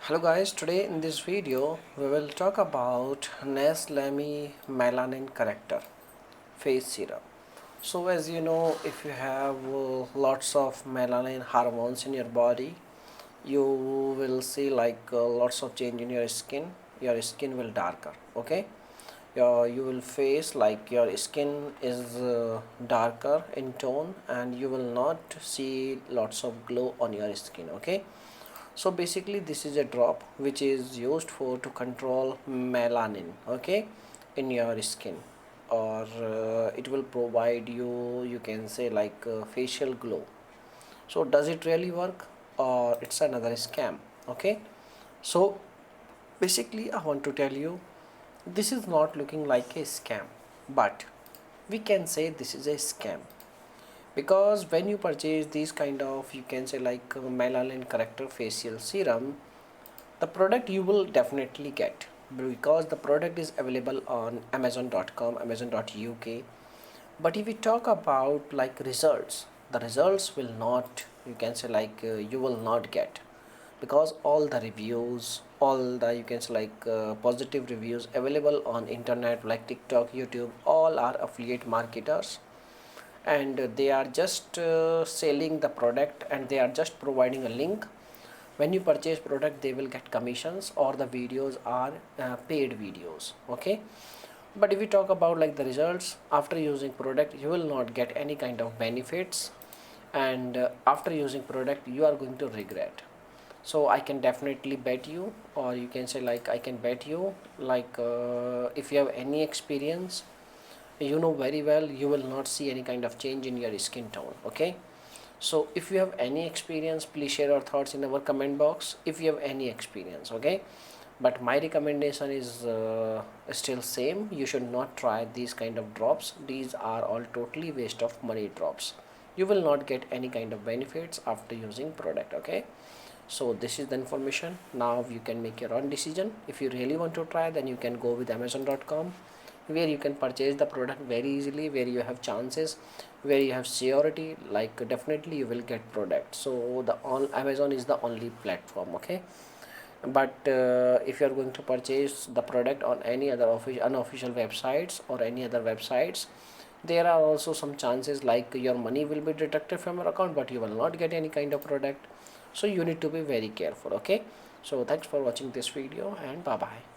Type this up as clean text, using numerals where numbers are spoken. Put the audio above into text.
Hello guys, today in this video we will talk about Neslemy melanin corrector face serum. So as you know, if you have lots of melanin hormones in your body, you will see lots of change in your skin will darker, okay? You will face like your skin is darker in tone and you will not see lots of glow on your skin, okay? So basically this is a drop which is used for to control melanin, okay, in your skin, or it will provide you can say facial glow. So does it really work or it's another scam? Okay, so basically I want to tell you this is not looking like a scam, but we can say this is a scam because when you purchase these kind of you can say melanin corrector facial serum, the product you will definitely get because the product is available on amazon.com, amazon.uk. But if we talk about like results, the results will not you can say you will not get, because all the reviews, all the you can say positive reviews available on internet like TikTok, YouTube, all are affiliate marketers, and they are just selling the product and they are just providing a link. When you purchase product they will get commissions or the videos are paid videos, okay? But if we talk about like the results after using product, you will not get any kind of benefits, and after using product you are going to regret. So I can definitely bet you, or you can say like I can bet you if you have any experience, you know very well you will not see any kind of change in your skin tone, okay? So if you have any experience, please share your thoughts in our comment box if you have any experience, okay? But my recommendation is still same. You should not try these kind of drops. These are all totally waste of money drops. You will not get any kind of benefits after using product, okay? So this is the information. Now you can make your own decision. If you really want to try, then you can go with amazon.com, where you can purchase the product very easily, where you have chances, where you have surety, like definitely you will get product. So the on Amazon is the only platform, okay? But if you are going to purchase the product on any other unofficial websites or any other websites, there are also some chances like your money will be deducted from your account, but you will not get any kind of product. So you need to be very careful, okay? So thanks for watching this video and bye bye.